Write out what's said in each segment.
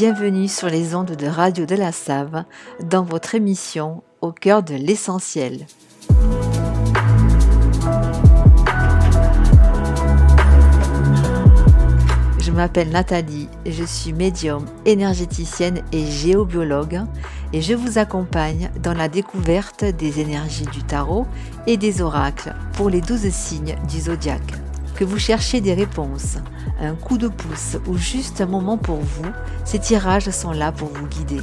Bienvenue sur les ondes de Radio de la Save dans votre émission Au cœur de l'essentiel. Je m'appelle Nathalie, je suis médium, énergéticienne et géobiologue et je vous accompagne dans la découverte des énergies du tarot et des oracles pour les 12 signes du zodiaque. Que vous cherchez des réponses, un coup de pouce ou juste un moment pour vous, ces tirages sont là pour vous guider.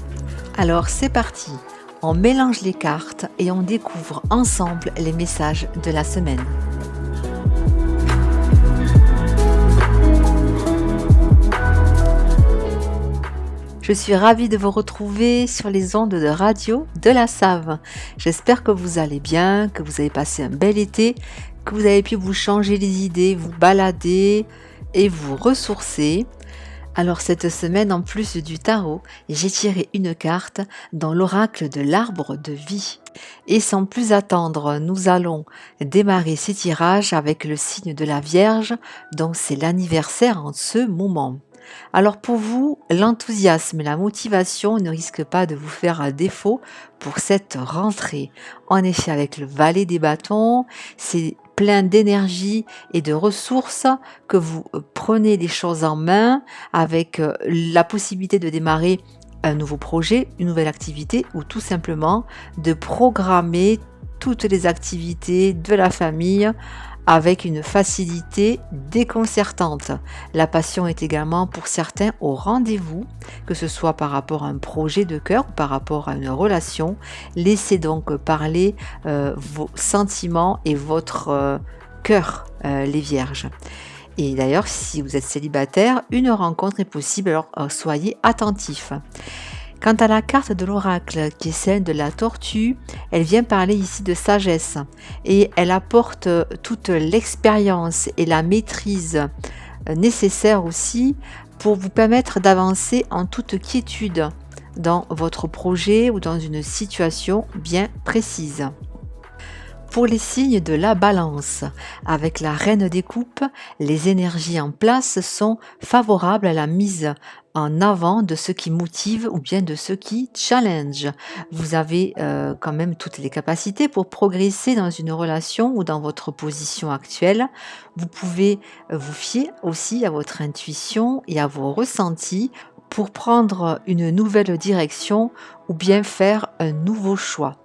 Alors c'est parti, on mélange les cartes et on découvre ensemble les messages de la semaine. Je suis ravie de vous retrouver sur les ondes de radio de la Save. J'espère que vous allez bien, que vous avez passé un bel été, que vous avez pu vous changer les idées, vous balader et vous ressourcer. Alors cette semaine, en plus du tarot, j'ai tiré une carte dans l'oracle de l'arbre de vie. Et sans plus attendre, nous allons démarrer ces tirages avec le signe de la Vierge, dont c'est l'anniversaire en ce moment. Alors pour vous, l'enthousiasme et la motivation ne risquent pas de vous faire un défaut pour cette rentrée. En effet, avec le valet des bâtons, c'est plein d'énergie et de ressources que vous prenez les choses en main avec la possibilité de démarrer un nouveau projet, une nouvelle activité ou tout simplement de programmer toutes les activités de la famille avec une facilité déconcertante. La passion est également pour certains au rendez-vous, que ce soit par rapport à un projet de cœur ou par rapport à une relation. Laissez donc parler vos sentiments et votre cœur, les vierges. Et d'ailleurs, si vous êtes célibataire, une rencontre est possible, alors soyez attentifs. Quant à la carte de l'oracle, qui est celle de la tortue, elle vient parler ici de sagesse et elle apporte toute l'expérience et la maîtrise nécessaire aussi pour vous permettre d'avancer en toute quiétude dans votre projet ou dans une situation bien précise. Pour les signes de la balance, avec la reine des coupes, les énergies en place sont favorables à la mise en avant de ce qui motive ou bien de ce qui challenge. Vous avez quand même toutes les capacités pour progresser dans une relation ou dans votre position actuelle. Vous pouvez vous fier aussi à votre intuition et à vos ressentis pour prendre une nouvelle direction ou bien faire un nouveau choix.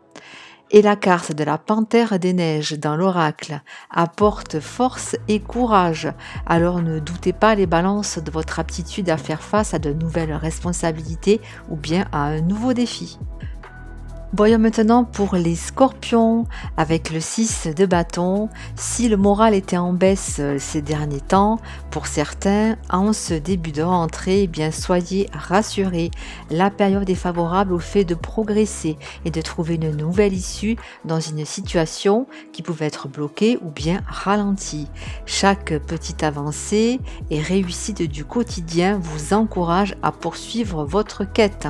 Et la carte de la panthère des neiges dans l'oracle apporte force et courage. Alors ne doutez pas les balances de votre aptitude à faire face à de nouvelles responsabilités ou bien à un nouveau défi. Voyons maintenant pour les scorpions avec le 6 de bâton. Si le moral était en baisse ces derniers temps, pour certains, en ce début de rentrée, eh bien soyez rassurés. La période est favorable au fait de progresser et de trouver une nouvelle issue dans une situation qui pouvait être bloquée ou bien ralentie. Chaque petite avancée et réussite du quotidien vous encourage à poursuivre votre quête.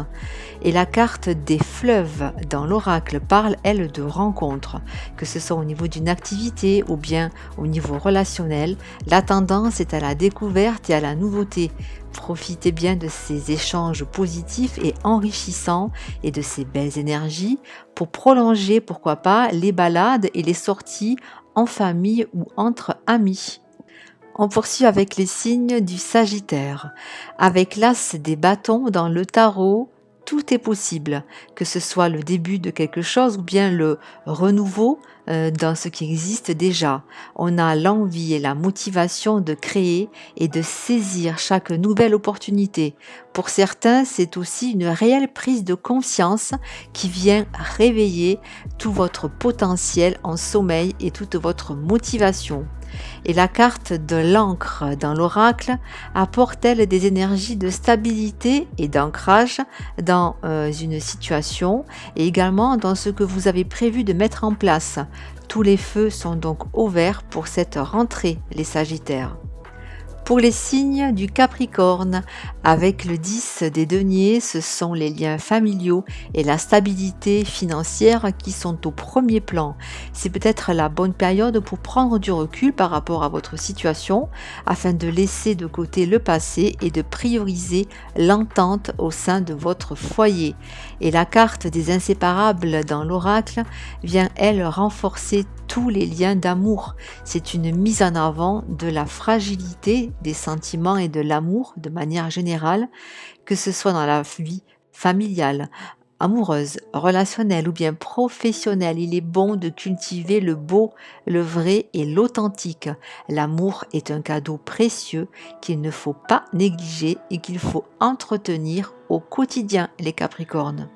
Et la carte des fleuves dans l'oracle parle, elle, de rencontres, que ce soit au niveau d'une activité ou bien au niveau relationnel. La tendance est à la découverte et à la nouveauté. Profitez bien de ces échanges positifs et enrichissants et de ces belles énergies pour prolonger, pourquoi pas, les balades et les sorties en famille ou entre amis. On poursuit avec les signes du Sagittaire. Avec l'as des bâtons dans le tarot, tout est possible, que ce soit le début de quelque chose ou bien le renouveau dans ce qui existe déjà. On a l'envie et la motivation de créer et de saisir chaque nouvelle opportunité. Pour certains, c'est aussi une réelle prise de conscience qui vient réveiller tout votre potentiel en sommeil et toute votre motivation. Et la carte de l'encre dans l'oracle apporte-t-elle des énergies de stabilité et d'ancrage dans une situation et également dans ce que vous avez prévu de mettre en place. Tous les feux sont donc ouverts pour cette rentrée, les Sagittaires. Pour les signes du Capricorne, avec le 10 des deniers, ce sont les liens familiaux et la stabilité financière qui sont au premier plan. C'est peut-être la bonne période pour prendre du recul par rapport à votre situation afin de laisser de côté le passé et de prioriser l'entente au sein de votre foyer. Et la carte des inséparables dans l'oracle vient, elle, renforcer tous les liens d'amour. C'est une mise en avant de la fragilité des sentiments et de l'amour de manière générale, que ce soit dans la vie familiale, amoureuse, relationnelle ou bien professionnelle. Il est bon de cultiver le beau, le vrai et l'authentique. L'amour est un cadeau précieux qu'il ne faut pas négliger et qu'il faut entretenir au quotidien, les Capricornes.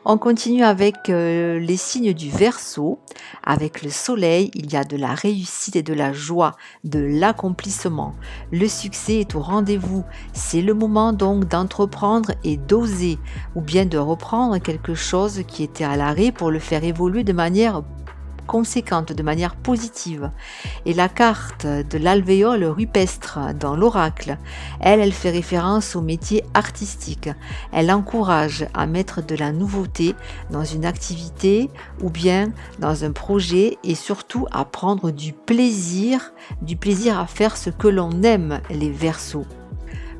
On continue avec les signes du Verseau. Avec le soleil, il y a de la réussite et de la joie, de l'accomplissement. Le succès est au rendez-vous. C'est le moment donc d'entreprendre et d'oser, ou bien de reprendre quelque chose qui était à l'arrêt pour le faire évoluer de manière conséquente, de manière positive. Et la carte de l'alvéole rupestre dans l'oracle, elle fait référence au métier artistique. Elle encourage à mettre de la nouveauté dans une activité ou bien dans un projet et surtout à prendre du plaisir à faire ce que l'on aime, les Verseaux.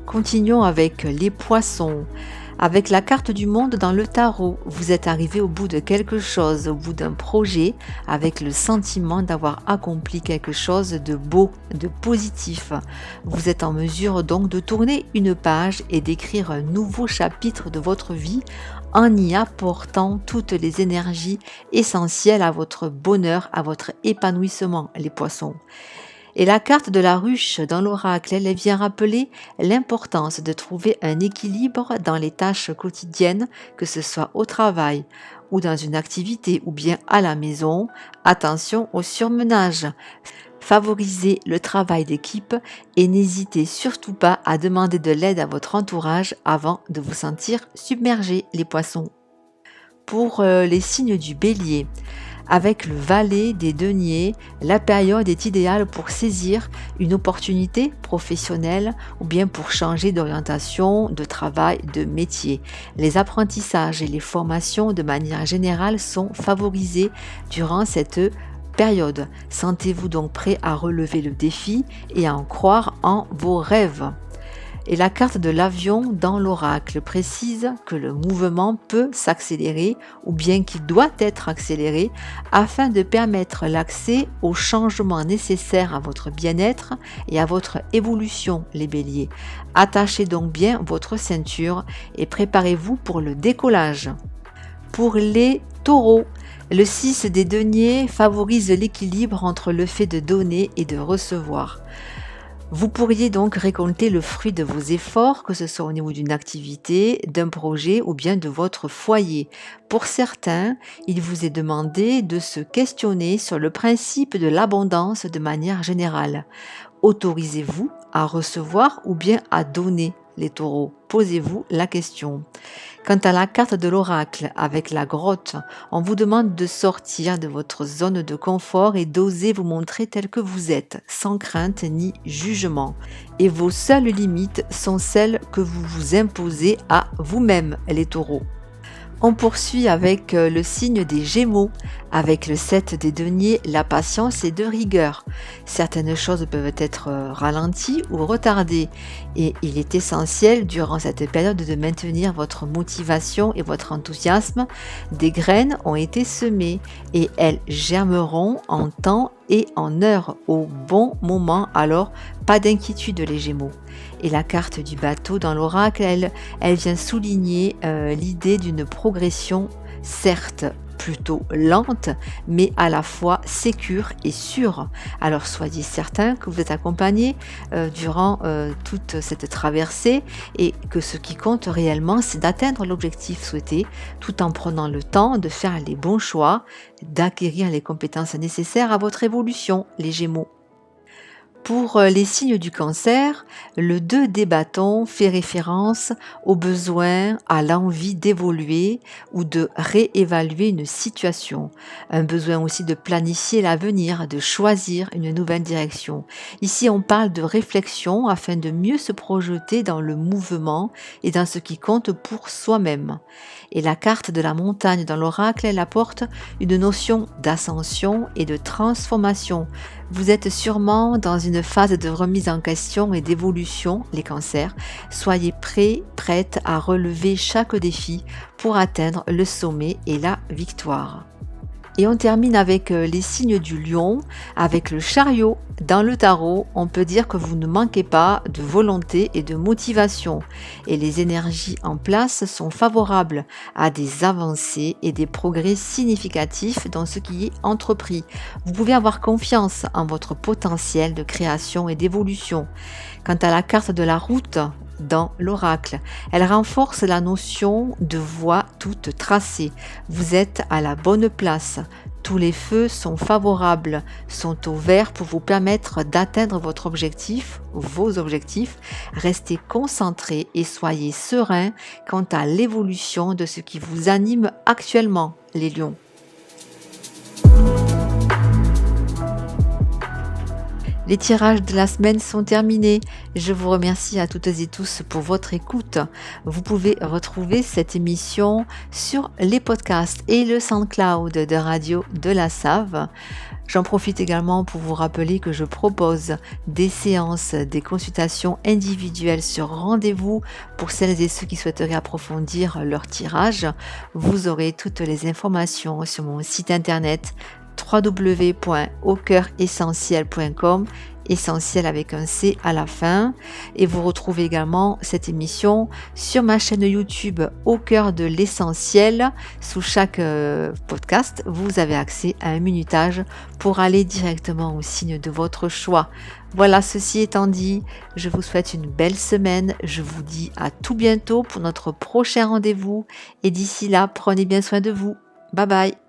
Continuons avec les Poissons. Avec la carte du monde dans le tarot, vous êtes arrivé au bout de quelque chose, au bout d'un projet, avec le sentiment d'avoir accompli quelque chose de beau, de positif. Vous êtes en mesure donc de tourner une page et d'écrire un nouveau chapitre de votre vie en y apportant toutes les énergies essentielles à votre bonheur, à votre épanouissement, les Poissons. Et la carte de la ruche dans l'oracle, elle vient rappeler l'importance de trouver un équilibre dans les tâches quotidiennes, que ce soit au travail ou dans une activité ou bien à la maison. Attention au surmenage. Favorisez le travail d'équipe et n'hésitez surtout pas à demander de l'aide à votre entourage avant de vous sentir submergé, les Poissons. Pour les signes du Bélier, avec le valet des deniers, la période est idéale pour saisir une opportunité professionnelle ou bien pour changer d'orientation, de travail, de métier. Les apprentissages et les formations de manière générale sont favorisés durant cette période. Sentez-vous donc prêt à relever le défi et à en croire en vos rêves. Et la carte de l'avion dans l'oracle précise que le mouvement peut s'accélérer ou bien qu'il doit être accéléré afin de permettre l'accès aux changements nécessaires à votre bien-être et à votre évolution, les béliers. Attachez donc bien votre ceinture et préparez-vous pour le décollage. Pour les taureaux, le 6 des deniers favorise l'équilibre entre le fait de donner et de recevoir. Vous pourriez donc récolter le fruit de vos efforts, que ce soit au niveau d'une activité, d'un projet ou bien de votre foyer. Pour certains, il vous est demandé de se questionner sur le principe de l'abondance de manière générale. Autorisez-vous à recevoir ou bien à donner, les taureaux? Posez-vous la question. Quant à la carte de l'oracle avec la grotte, on vous demande de sortir de votre zone de confort et d'oser vous montrer tel que vous êtes, sans crainte ni jugement. Et vos seules limites sont celles que vous vous imposez à vous-même, les taureaux. On poursuit avec le signe des Gémeaux. Avec le 7 des deniers, la patience est de rigueur. Certaines choses peuvent être ralenties ou retardées et il est essentiel durant cette période de maintenir votre motivation et votre enthousiasme. Des graines ont été semées et elles germeront en temps et en heure au bon moment, alors pas d'inquiétude, les Gémeaux. Et la carte du bateau dans l'oracle, elle vient souligner l'idée d'une progression, certes plutôt lente, mais à la fois sécure et sûre. Alors soyez certains que vous êtes accompagnés durant toute cette traversée et que ce qui compte réellement, c'est d'atteindre l'objectif souhaité tout en prenant le temps de faire les bons choix, d'acquérir les compétences nécessaires à votre évolution, les Gémeaux. Pour les signes du cancer, le 2 des bâtons fait référence au besoin, à l'envie d'évoluer ou de réévaluer une situation. Un besoin aussi de planifier l'avenir, de choisir une nouvelle direction. Ici, on parle de réflexion afin de mieux se projeter dans le mouvement et dans ce qui compte pour soi-même. Et la carte de la montagne dans l'oracle, elle apporte une notion d'ascension et de transformation. Vous êtes sûrement dans une phase de remise en question et d'évolution, les cancers. Soyez prêts, prêtes à relever chaque défi pour atteindre le sommet et la victoire. Et on termine avec les signes du lion, avec le chariot. Dans le tarot, on peut dire que vous ne manquez pas de volonté et de motivation. Et les énergies en place sont favorables à des avancées et des progrès significatifs dans ce qui est entrepris. Vous pouvez avoir confiance en votre potentiel de création et d'évolution. Quant à la carte de la route, dans l'oracle, elle renforce la notion de voie toute tracée. Vous êtes à la bonne place. Tous les feux sont favorables, sont au vert pour vous permettre d'atteindre votre objectif, vos objectifs. Restez concentrés et soyez sereins quant à l'évolution de ce qui vous anime actuellement, les lions. Les tirages de la semaine sont terminés. Je vous remercie à toutes et tous pour votre écoute. Vous pouvez retrouver cette émission sur les podcasts et le SoundCloud de Radio de la Save. J'en profite également pour vous rappeler que je propose des séances, des consultations individuelles sur rendez-vous pour celles et ceux qui souhaiteraient approfondir leur tirage. Vous aurez toutes les informations sur mon site internet www.aucoeuressentiel.com, essentiel avec un C à la fin, et vous retrouvez également cette émission sur ma chaîne YouTube Au cœur de l'essentiel. Sous chaque podcast, vous avez accès à un minutage pour aller directement au signe de votre choix. Voilà, ceci étant dit, je vous souhaite une belle semaine. Je vous dis à tout bientôt pour notre prochain rendez-vous et d'ici là, prenez bien soin de vous. Bye bye.